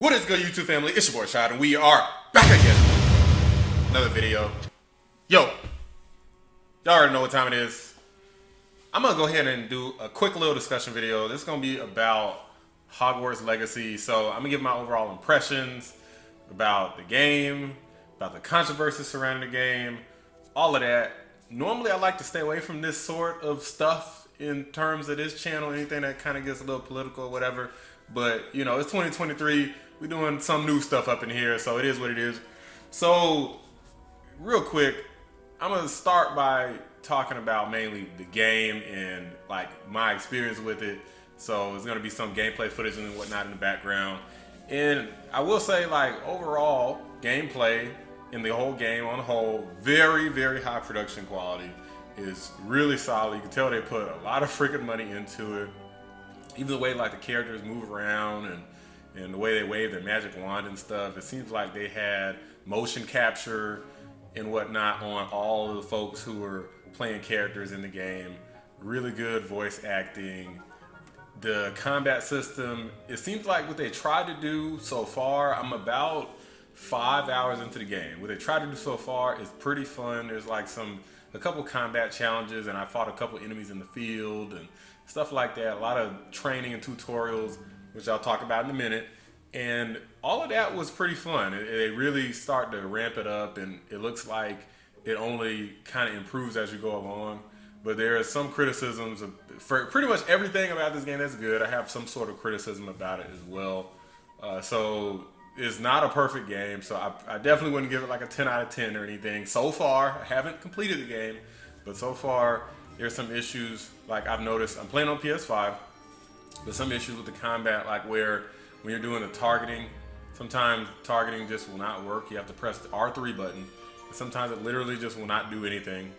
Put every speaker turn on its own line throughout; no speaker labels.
What is good, YouTube family? It's your boy Shad, and we are back again. Another video. Yo, y'all already know what time it is. I'm gonna go ahead and do a quick little discussion video. This is gonna be about Hogwarts Legacy. So I'm gonna give my overall impressions about the game, about the controversy surrounding the game, all of that. Normally I like to stay away from this sort of stuff in terms of this channel, anything that kind of gets a little political or whatever. But, you know, it's 2023. We're doing some new stuff up in here, so it is what it is. So, real quick, I'm going to start by talking about mainly the game and, like, my experience with it. So, it's going to be some gameplay footage and whatnot in the background. And I will say, like, overall, gameplay in the whole game on the whole, very, very high production quality. Is really solid. You can tell they put a lot of freaking money into it. Even the way like the characters move around and the way they wave their magic wand and stuff. It seems like they had motion capture and whatnot on all of the folks who were playing characters in the game. Really good voice acting. The combat system, it seems like what they tried to do so far, I'm about 5 hours into the game. What they tried to do so far is pretty fun. There's like a couple combat challenges, and I fought a couple enemies in the field and stuff like that. A lot of training and tutorials, which I'll talk about in a minute. And all of that was pretty fun. They really start to ramp it up, and it looks like it only kind of improves as you go along. But there are some criticisms for pretty much everything about this game that's good. I have some sort of criticism about it as well. So it's not a perfect game, so I definitely wouldn't give it like a 10 out of 10 or anything. So far, I haven't completed the game, but so far, there's some issues like I've noticed. I'm playing on PS5, but some issues with the combat, like where when you're doing the targeting, sometimes targeting just will not work. You have to press the R3 button. And sometimes it literally just will not do anything.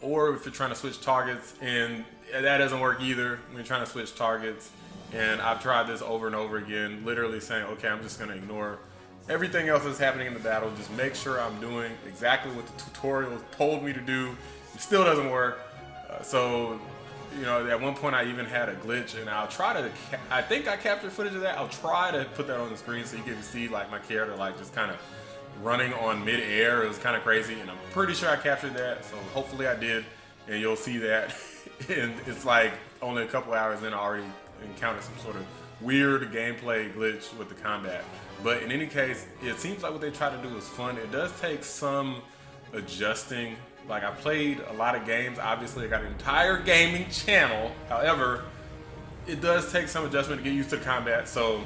Or if you're trying to switch targets, and that doesn't work either when you're trying to switch targets. And I've tried this over and over again, literally saying, okay, I'm just going to ignore everything else that's happening in the battle. Just make sure I'm doing exactly what the tutorial told me to do. It still doesn't work. So, you know, at one point I even had a glitch, and I'll try to, I think I captured footage of that. I'll try to put that on the screen so you can see like my character like just kind of running on mid-air. It was kind of crazy, and I'm pretty sure I captured that. So hopefully I did, and you'll see that. And it's like only a couple hours in, I already encountered some sort of weird gameplay glitch with the combat. But in any case, it seems like what they try to do is fun. It does take some adjusting. Like, I played a lot of games. Obviously, I got an entire gaming channel. However, it does take some adjustment to get used to the combat. So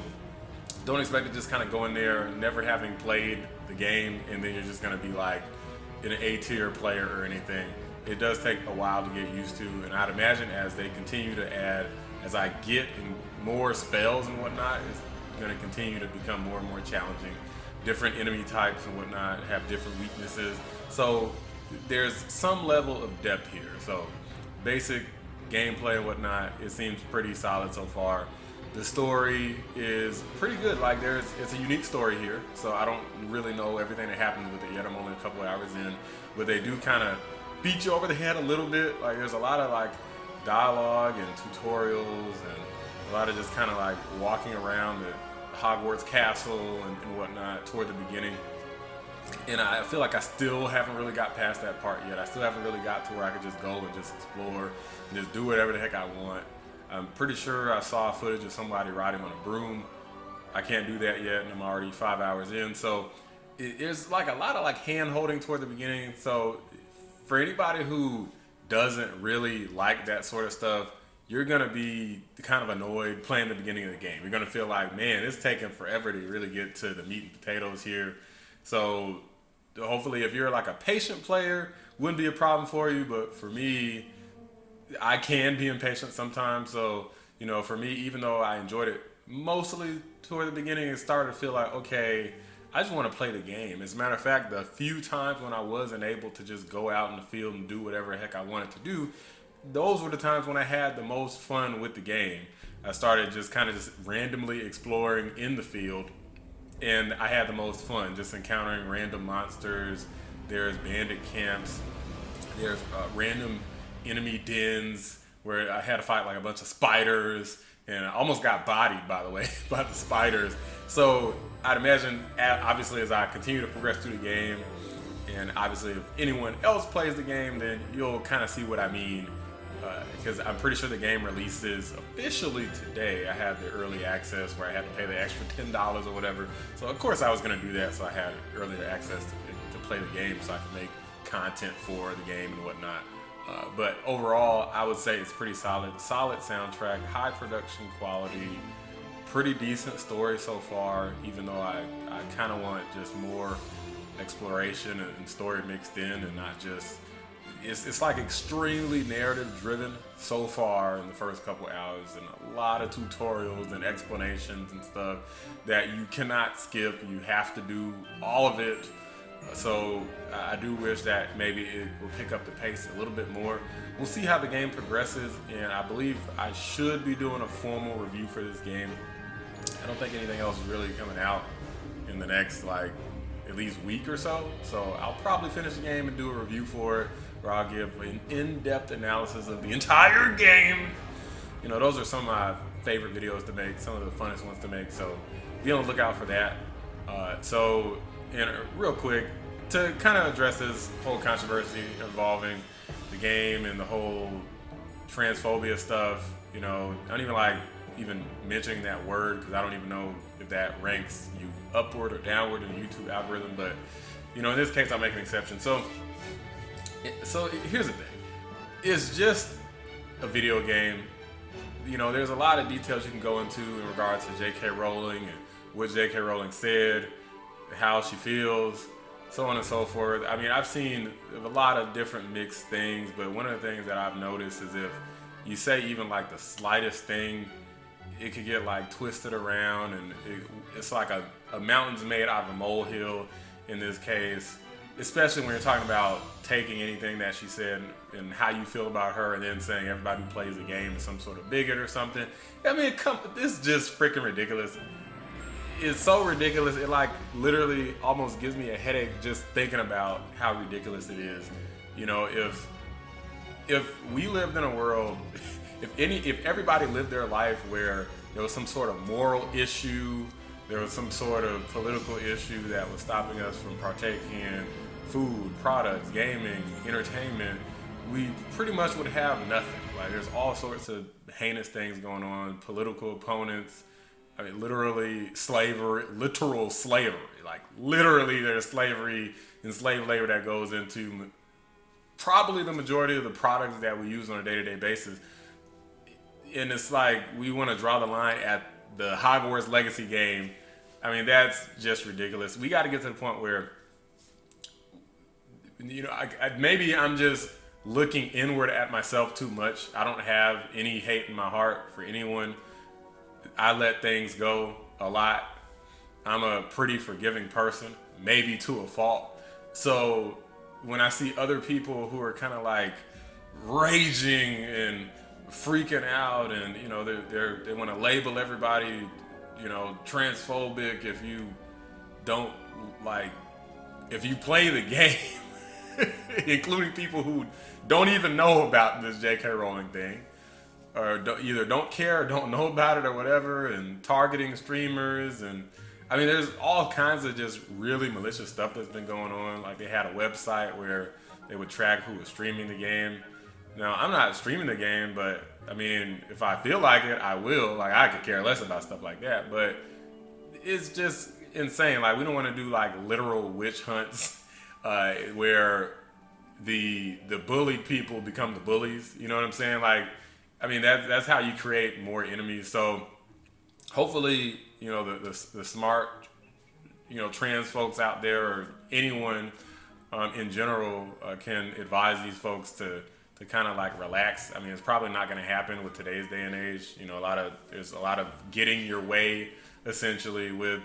don't expect to just kind of go in there never having played the game, and then you're just going to be like an A-tier player or anything. It does take a while to get used to, and I'd imagine as they continue to add, as I get more spells and whatnot, it's going to continue to become more and more challenging. Different enemy types and whatnot have different weaknesses. So there's some level of depth here. So basic gameplay and whatnot, it seems pretty solid so far. The story is pretty good. Like it's a unique story here. So I don't really know everything that happens with it yet. I'm only a couple of hours in, but they do kind of beat you over the head a little bit. Like there's a lot of like dialogue and tutorials and a lot of just kind of like walking around the Hogwarts castle and whatnot toward the beginning. And I feel like I still haven't really got past that part yet. I still haven't really got to where I could just go and just explore and just do whatever the heck I want. I'm pretty sure I saw footage of somebody riding on a broom. I can't do that yet, and I'm already 5 hours in. So there's like a lot of like hand holding toward the beginning. So for anybody who doesn't really like that sort of stuff, you're gonna be kind of annoyed playing the beginning of the game. You're gonna feel like, man, it's taking forever to really get to the meat and potatoes here. So hopefully if you're like a patient player, wouldn't be a problem for you. But for me, I can be impatient sometimes. So, you know, for me, even though I enjoyed it mostly toward the beginning, it started to feel like, okay, I just want to play the game. As a matter of fact, the few times when I wasn't able to just go out in the field and do whatever the heck I wanted to do, those were the times when I had the most fun with the game. I started just kind of just randomly exploring in the field, and I had the most fun just encountering random monsters. There's bandit camps. There's random enemy dens where I had to fight like a bunch of spiders and I almost got bodied, by the way, by the spiders. So I'd imagine, obviously, as I continue to progress through the game, and obviously if anyone else plays the game, then you'll kind of see what I mean. Because I'm pretty sure the game releases officially today. I had the early access where I had to pay the extra $10 or whatever. So of course I was going to do that. So I had earlier access to play the game so I could make content for the game and whatnot. But overall, I would say it's pretty solid. Solid soundtrack, high production quality, pretty decent story so far, even though I kind of want just more exploration and story mixed in and not just... It's like extremely narrative driven so far in the first couple hours, and a lot of tutorials and explanations and stuff that you cannot skip. You have to do all of it. So I do wish that maybe it will pick up the pace a little bit more. We'll see how the game progresses, and I believe I should be doing a formal review for this game. I don't think anything else is really coming out in the next at least week or so. So I'll probably finish the game and do a review for it, where I'll give an in-depth analysis of the entire game. You know, those are some of my favorite videos to make, some of the funnest ones to make, so be on the lookout for that. And real quick, to kind of address this whole controversy involving the game and the whole transphobia stuff, you know, I don't even like mentioning that word because I don't even know if that ranks you upward or downward in the YouTube algorithm, but, you know, in this case, I'll make an exception. So here's the thing. It's just a video game. You know, there's a lot of details you can go into in regards to J.K. Rowling and what J.K. Rowling said, how she feels, so on and so forth. I mean, I've seen a lot of different mixed things, but one of the things that I've noticed is if you say even like the slightest thing, it could get like twisted around, and it's like a mountain's made out of a molehill in this case. Especially when you're talking about taking anything that she said and how you feel about her and then saying everybody who plays the game is some sort of bigot or something. I mean, this is just freaking ridiculous. It's so ridiculous, it like literally almost gives me a headache just thinking about how ridiculous it is. You know, if we lived in a world, if everybody lived their life where there was some sort of moral issue, there was some sort of political issue that was stopping us from partaking in food, products, gaming, entertainment, we pretty much would have nothing. Like, there's all sorts of heinous things going on, political opponents, I mean, literally slavery, literal slavery. Like, literally there's slavery and slave labor that goes into probably the majority of the products that we use on a day-to-day basis. And it's like, we want to draw the line at the Hogwarts Legacy game. I mean, that's just ridiculous. We got to get to the point where, you know, maybe I'm just looking inward at myself too much. I don't have any hate in my heart for anyone. I let things go a lot. I'm a pretty forgiving person, maybe to a fault. So when I see other people who are kind of like raging and freaking out, and you know, they want to label everybody, you know, transphobic if you don't if you play the game, including people who don't even know about this J.K. Rowling thing, or either don't care or don't know about it or whatever, and targeting streamers, and I mean, there's all kinds of just really malicious stuff that's been going on. Like, they had a website where they would track who was streaming the game. Now, I'm not streaming the game, but I mean, if I feel like it, I will. Like, I could care less about stuff like that, but it's just insane. Like, we don't want to do like literal witch hunts where the bullied people become the bullies. You know what I'm saying? Like, I mean, that's how you create more enemies. So hopefully, you know, the smart, you know, trans folks out there, or anyone in general, can advise these folks to kind of like relax. I mean, it's probably not going to happen with today's day and age. You know, there's a lot of getting your way essentially with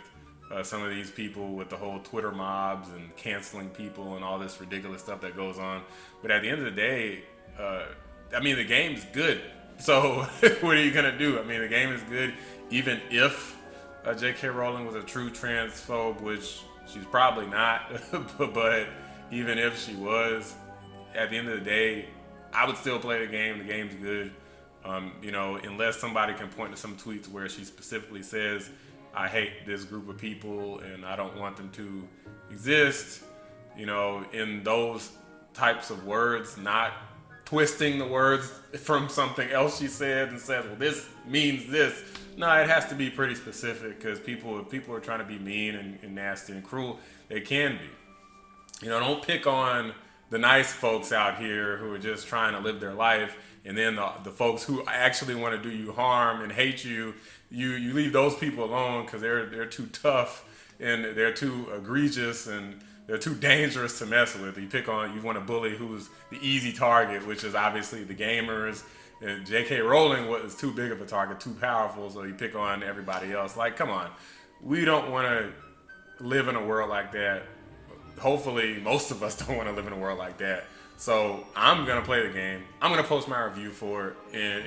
some of these people, with the whole Twitter mobs and canceling people and all this ridiculous stuff that goes on. But at the end of the day, I mean, the game's good. So what are you going to do? I mean, the game is good, even if J.K. Rowling was a true transphobe, which she's probably not, but even if she was, at the end of the day, I would still play the game. The game's good. You know, unless somebody can point to some tweets where she specifically says, I hate this group of people and I don't want them to exist, you know, in those types of words, not twisting the words from something else she said and says, well, this means this. No, it has to be pretty specific, because if people are trying to be mean and nasty and cruel, they can be. You know, don't pick on the nice folks out here who are just trying to live their life, and then the folks who actually want to do you harm and hate you, you leave those people alone because they're too tough and they're too egregious and they're too dangerous to mess with. You want to bully who's the easy target, which is obviously the gamers. And J.K. Rowling was too big of a target, too powerful, so you pick on everybody else. Like, come on. We don't want to live in a world like that. Hopefully, most of us don't want to live in a world like that. So I'm going to play the game. I'm going to post my review for it. And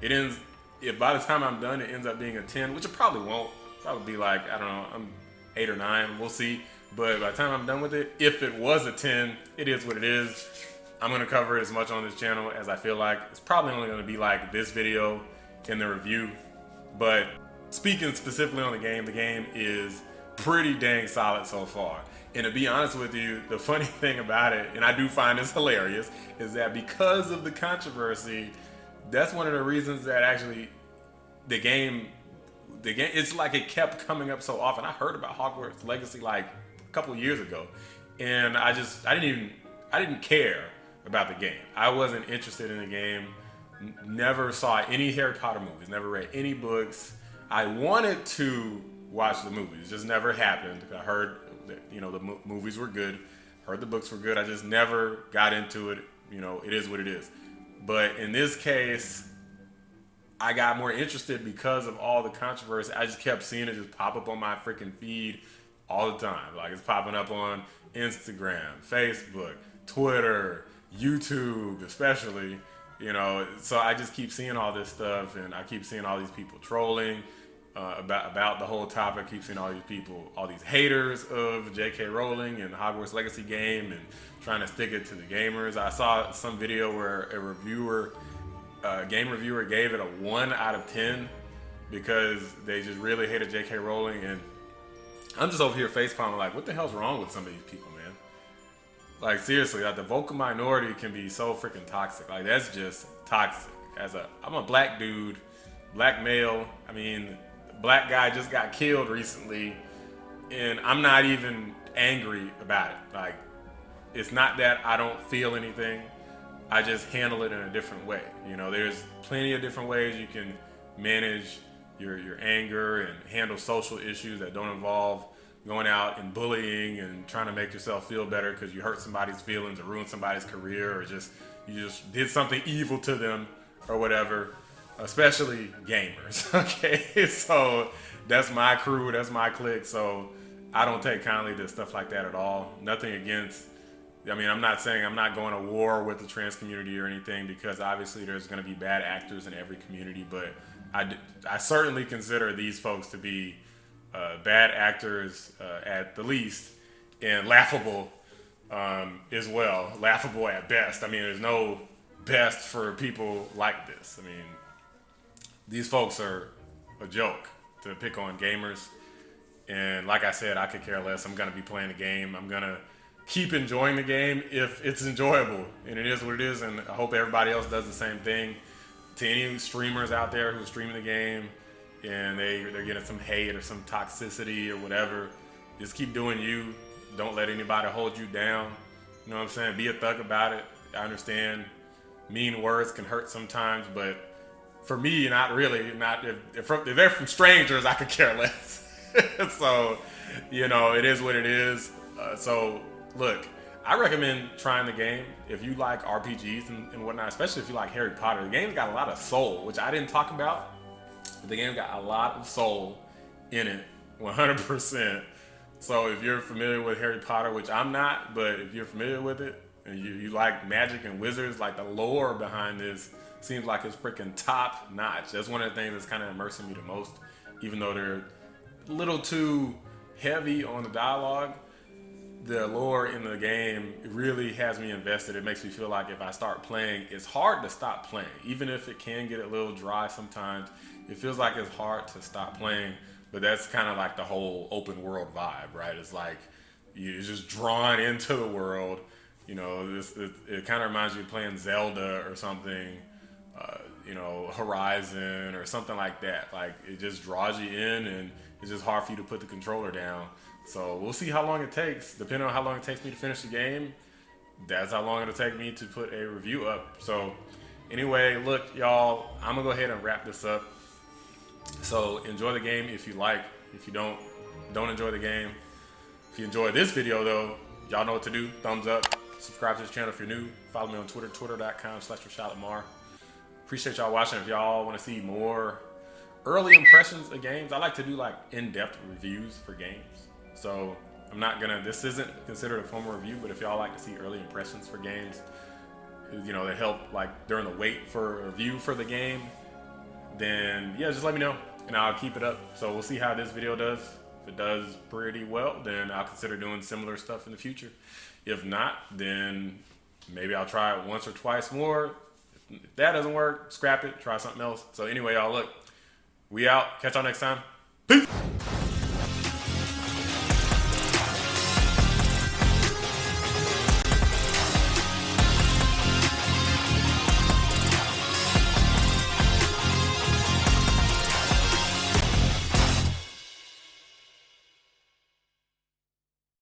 if by the time I'm done, it ends up being a 10, which it probably won't. Probably be like, I don't know, I'm 8 or 9. We'll see. But by the time I'm done with it, if it was a 10, it is what it is. I'm going to cover it as much on this channel as I feel like. It's probably only going to be like this video in the review. But speaking specifically on the game is pretty dang solid so far. And to be honest with you, the funny thing about it, and I do find this hilarious, is that because of the controversy, that's one of the reasons that actually the game, it's like it kept coming up so often. I heard about Hogwarts Legacy like a couple years ago, and I didn't care about the game. I wasn't interested in the game. Never saw any Harry Potter movies. Never read any books. I wanted to watch the movies. It just never happened. I heard that, you know, the movies were good. Heard the books were good. I just never got into it. You know, it is what it is. But in this case, I got more interested because of all the controversy. I just kept seeing it just pop up on my freaking feed all the time. Like, it's popping up on Instagram, Facebook, Twitter, YouTube especially, you know. So I just keep seeing all this stuff, and I keep seeing all these people trolling about the whole topic. I keep seeing all these people, all these haters of J.K. Rowling and the Hogwarts Legacy game, and trying to stick it to the gamers. I saw some video where a game reviewer gave it a 1 out of 10 because they just really hated J.K. Rowling, and I'm just over here facepalming like, what the hell's wrong with some of these people, man? Like, seriously, like, the vocal minority can be so freaking toxic. Like, that's just toxic. I'm a black dude, black male. I mean, black guy just got killed recently, and I'm not even angry about it. Like, it's not that I don't feel anything. I just handle it in a different way. You know, there's plenty of different ways you can manage your anger and handle social issues that don't involve going out and bullying and trying to make yourself feel better because you hurt somebody's feelings or ruined somebody's career, or you just did something evil to them or whatever, especially gamers. Okay, so that's my crew, that's my clique, so I don't take kindly to stuff like that at all. Nothing against, I mean, I'm not saying I'm not going to war with the trans community or anything, because obviously there's going to be bad actors in every community, but I certainly consider these folks to be bad actors at the least, and laughable as well. Laughable at best. I mean, there's no best for people like this. I mean, these folks are a joke to pick on gamers. And like I said, I could care less. I'm going to be playing the game. I'm going to keep enjoying the game if it's enjoyable. And it is what it is. And I hope everybody else does the same thing. To any streamers out there who are streaming the game and they're getting some hate or some toxicity or whatever, just keep doing you. Don't let anybody hold you down. You know what I'm saying? Be a thug about it. I understand mean words can hurt sometimes, but for me, not really. Not if they're from strangers, I could care less. So, you know, it is what it is. So, look, I recommend trying the game if you like RPGs and whatnot, especially if you like Harry Potter. The game's got a lot of soul, which I didn't talk about. But the game got a lot of soul in it, 100%. So if you're familiar with Harry Potter, which I'm not, but if you're familiar with it and you like magic and wizards, like the lore behind this seems like it's freaking top notch. That's one of the things that's kind of immersing me the most, even though they're a little too heavy on the dialogue. the lore in the game really has me invested. It makes me feel like if I start playing, it's hard to stop playing. Even if it can get a little dry sometimes, it feels like it's hard to stop playing. But that's kind of like the whole open world vibe, right? It's like you're just drawn into the world. You know, it kind of reminds me of playing Zelda or something, you know, Horizon or something like that. Like, it just draws you in, and it's just hard for you to put the controller down. So we'll see how long it takes. Depending on how long it takes me to finish the game, that's how long it'll take me to put a review up. So anyway, look, y'all, I'm gonna go ahead and wrap this up. So enjoy the game if you like. If you don't enjoy the game. If you enjoy this video though, y'all know what to do. Thumbs up. Subscribe to this channel if you're new. Follow me on Twitter, twitter.com/RashadLamar. Appreciate y'all watching. If y'all want to see more early impressions of games, I like to do like in-depth reviews for games. So I'm not gonna, this isn't considered a formal review, but if y'all like to see early impressions for games, you know, that help like during the wait for a review for the game, then yeah, just let me know and I'll keep it up. So we'll see how this video does. If it does pretty well, then I'll consider doing similar stuff in the future. If not, then maybe I'll try it once or twice more. If that doesn't work, scrap it, try something else. So anyway, y'all, look, we out. Catch y'all next time. Peace.